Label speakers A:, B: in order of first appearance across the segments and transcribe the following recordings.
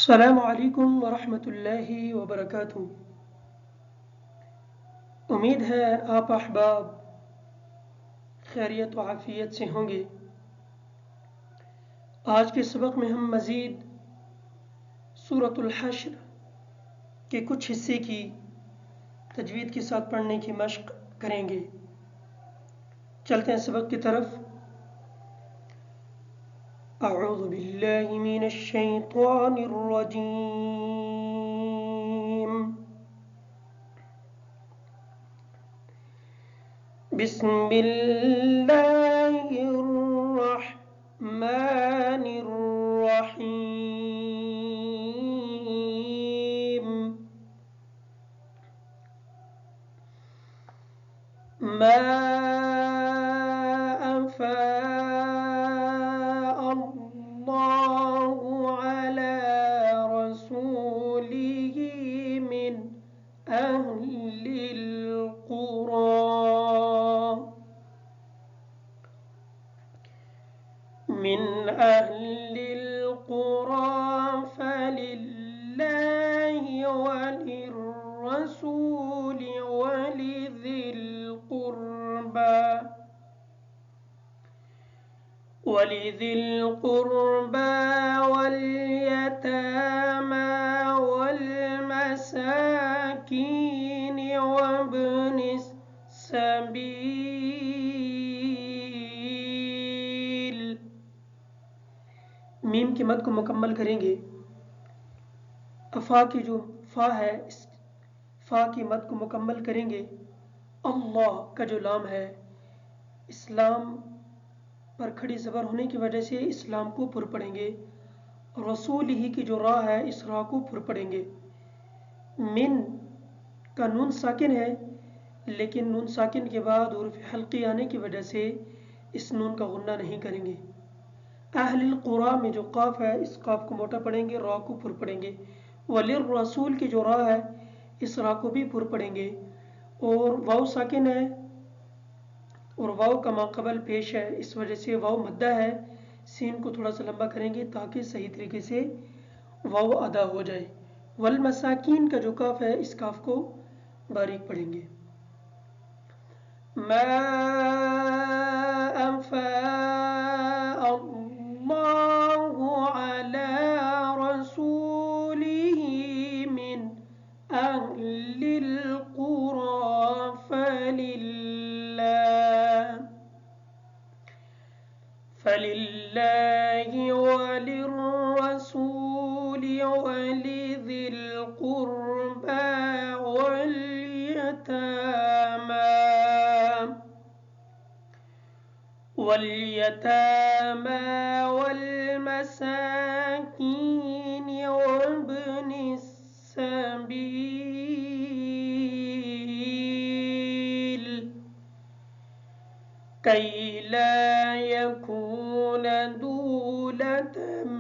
A: अस्सलामु अलैकुम वरहमतुल्लाहि वबरकातुहू। उम्मीद है आप अहबाब खैरियत व आफ़ियत से होंगे। आज के सबक में हम मज़ीद सूरतुल हश्र के कुछ हिस्से की तजवीद के साथ पढ़ने की मश्क करेंगे। चलते हैं सबक की तरफ। अऊज़ु बिल्लाहि मिनश शैतानिर रजीम। बिस्मिल्लाहिर्रहमानिर्रहीम। मा अफ़ाअ अल्लाहु अला रसूलिही मिन अहलिल क़ुरा फलिल्लाहि वलिर्रसूलि वलिज़िल क़ुर्बा वल्यतामा वल्मसाकीन वब्निस सबील। मीम की मद को मुकम्मल करेंगे। अफ़ा की जो फ़ा है, इस फ़ा की मद को मुकम्मल करेंगे। अल्लाह का जो लाम है, इस्लाम पर खड़ी ज़बर होने की वजह से इस्लाम को पुर पढ़ेंगे। रसूल ही की जो रा है, इस रा को पुर पढ़ेंगे। मिन का नून साकिन है, लेकिन नून साकिन के बाद हुर्फ़ हल्की आने की वजह से इस नून का गुन्ना नहीं करेंगे। अहलिल क़ुरा में जो काफ है, इस काफ को मोटा पढ़ेंगे, रा को पुर पढ़ेंगे। वलिर रसूल की जो रा है, इस रा को भी पुर पढ़ेंगे। और वाव साकिन है और वाव का माक़बल पेश है, इस वजह से वाव मद्दा है। सीन को थोड़ा सा लंबा करेंगे ताकि सही तरीके से वाव अदा हो जाए। वल मसाकीन का जो काफ है, इस काफ को बारीक पढ़ेंगे। मा अफ़ाअ अल्लाहु अला रसूलिही मिन अहलिल क़ुरा फलिल्लाहि वलिर्रसूलि वलिज़िल क़ुर्बा वल्यतामा वल्मसाकीन वब्निस सबील कई ला यकून दूलतन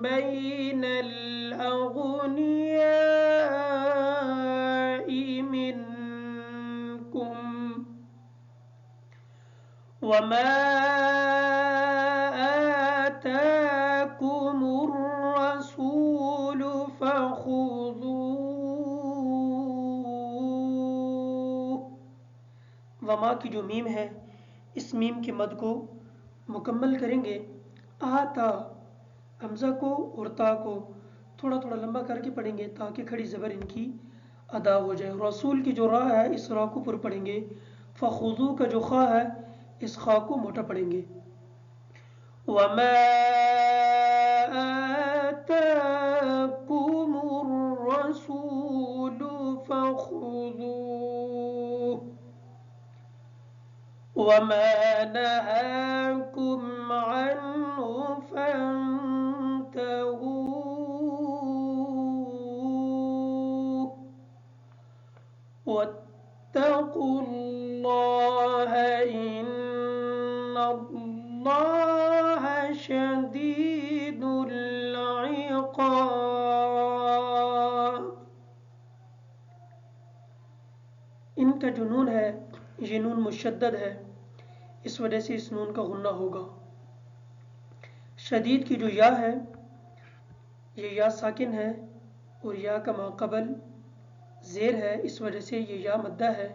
A: बैनल अग़नियाइ मिनकुम वमा आताकुमुर रसूलु फ़ख़ुज़ूह। वमा की जो मीम है, इस मीम के मद को मुकम्मल करेंगे। आता हमज़ा को और ता को थोड़ा थोड़ा लंबा करके पढ़ेंगे ताकि खड़ी ज़बर इनकी अदा हो जाए। रसूल की जो रा है, इस रा को पुर पढ़ेंगे। फ़ख़ुज़ू का जो खा है, इस खा को मोटा पढ़ेंगे। वमा आताकुमुर रसूलु फ़ख़ुज़ूह वमा नहाकुम अन्हु फंतहूह वत्तक़ुल्लाह इन्नल्लाह शदीदुल इक़ाब। इनका जो नून है, ये नून मुशद्दद है, इस वजह से इस नून का गुन्ना होगा। शदीद की जो या है, ये या साकिन है और या का माक़बल ज़ेर है, इस वजह से ये या मद्दा है।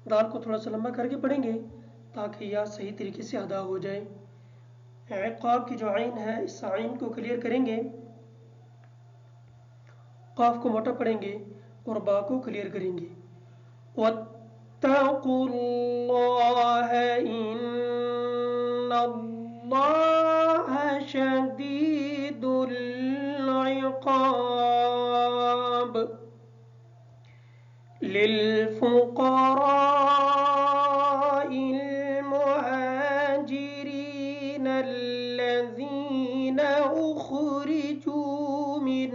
A: दाल को थोड़ा सा लंबा करके पढ़ेंगे ताकि या सही तरीके से अदा हो जाए। इक़ाब की जो आइन है, इस आइन को क्लियर करेंगे, क़ाफ को मोटा पढ़ेंगे और बा को क्लियर करेंगे। वत्तक़ुल्लाह इन्नल्लाह शदीदुल इक़ाब। लिलफुक़राइल मुहाजिरीन अल्लज़ीना उख़रिजू मिन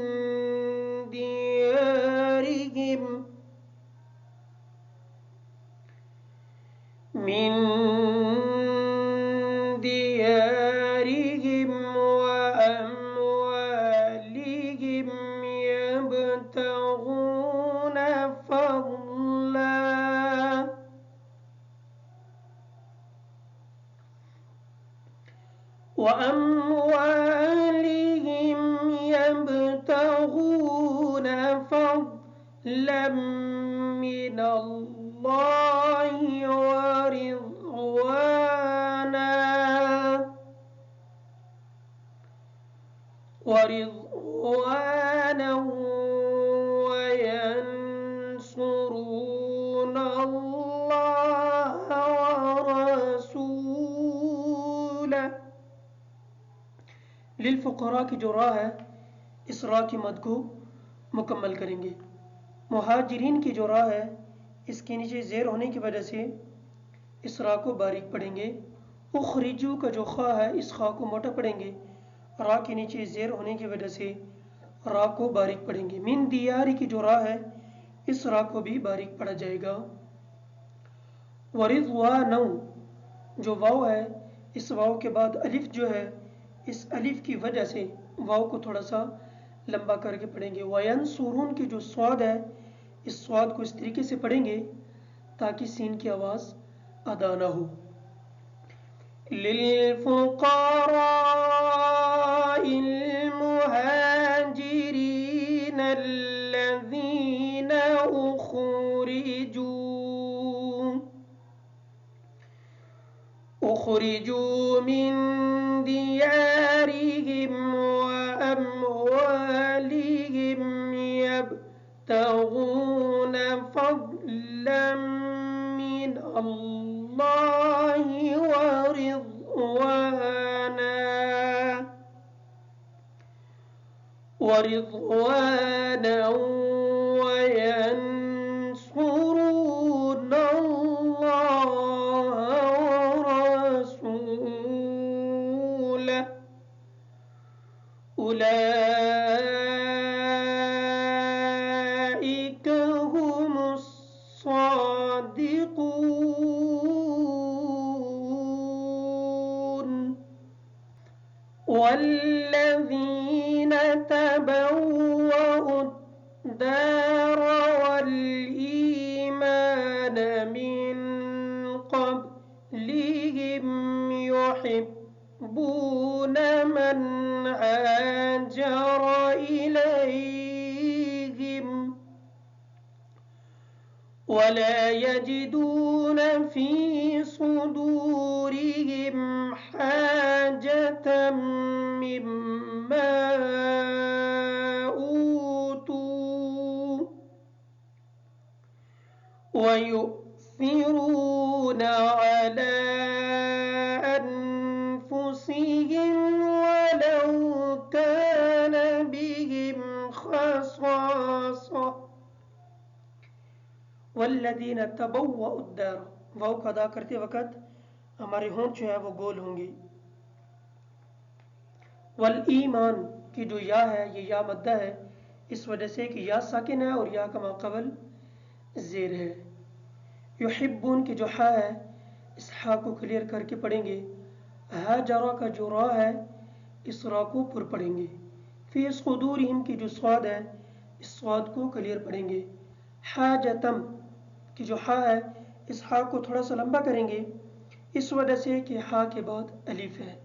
A: दियारिहिम वअमवालिहिम यब्तगून फضلا من الله ورضوانا وينصرون الله ورسوله। लिलफ़ुक़रा की जो रा है, इस रा की मद को मुकम्मल करेंगे। मुहाजिरीन की जो रा है, इसके नीचे ज़ेर होने की वजह से इस रा को बारीक पढ़ेंगे। उख़रिजू का जो खा है, इस खा को मोटा पढ़ेंगे। रा के नीचे ज़ेर होने की वजह से रा को बारीक पढ़ेंगे। मिन दियारी की जो रा है, इस रा को भी बारीक पढ़ा जाएगा। वरिज़वानौ जो वाव है, इस वाव के बाद अलिफ जो है, इस अलिफ की वजह से वाव को थोड़ा सा लंबा करके पढ़ेंगे। वयंसुरून की जो स्वाद है, इस स्वाद को इस तरीके से पढ़ेंगे ताकि सीन की आवाज़ अदा ना हो। लिलफ़ुक़राइल मुहाजिरीन अल्लज़ीना उख़रिजू मिन दियारिहिम वअमवालिहिम यब्तगून फضلا من الله ورضوانا وينصرون الله ورسوله أولئك هم الصادقون والذين تبوأوا الدار والإيمان من قبلهم يحبون من هاجر إليهم ولا يجدون في صدورهم حاجة مما أوتوا ويؤثرون على أنفسهم ولو كان بهم خصاصة वल्लज़ीन तबव्वअु उद्दार, वाव का अदा करते वक़्त हमारे होंठ जो है वो गोल होंगे। वल ईमान की जो या है, ये या मद्दा है, इस वजह से कि या साकिन है और या का माक़बल ज़ेर है। युहिब्बून की जो हा है, इस हा को क्लियर करके पढ़ेंगे। हाजरा का जो रा है, इस रा को पुर पढ़ेंगे। फ़ी सुदूरिहिम की जो स्वाद है, इस स्वाद को क्लियर पढ़ेंगे। हाजतम की जो हा है, इस हा को थोड़ा सा लंबा करेंगे, इस वजह से कि हा के बाद अलिफ है।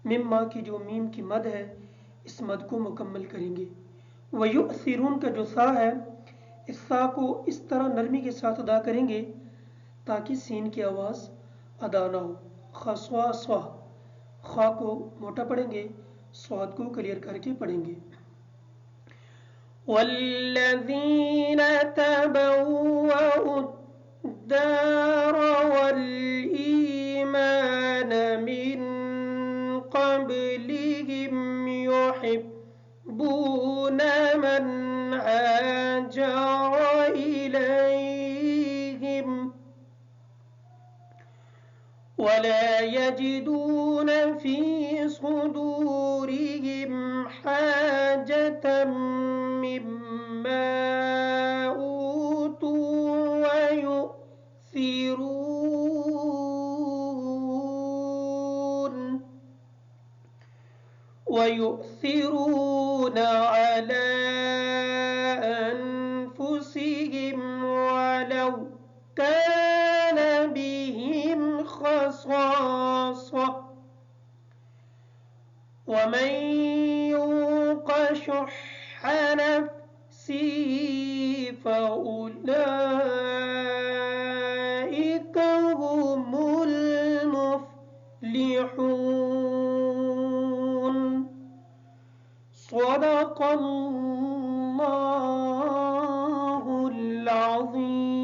A: मिम्मा की जो मीम की मद है, इस मद को मुकम्मल करेंगे। वयुअसिरून का जो सा है, इस सा को इस तरह नरमी के साथ अदा करेंगे ताकि सीन की आवाज़ अदा ना हो। खस्वा स्वा, खा को मोटा पढ़ेंगे, स्वाद को क्लियर करके पढ़ेंगे। वल्लज़ीन तबव्वउ الدار والإيمان من قبلهم يحبون من هاجر إليهم ولا يجدون في صدورهم حاجة مما أوتوا ويؤثرون على أنفسهم ولو كان بهم خصاصة ومن يوق شح نفسه فأولئك هم المفلحون. صدق الله العظيم.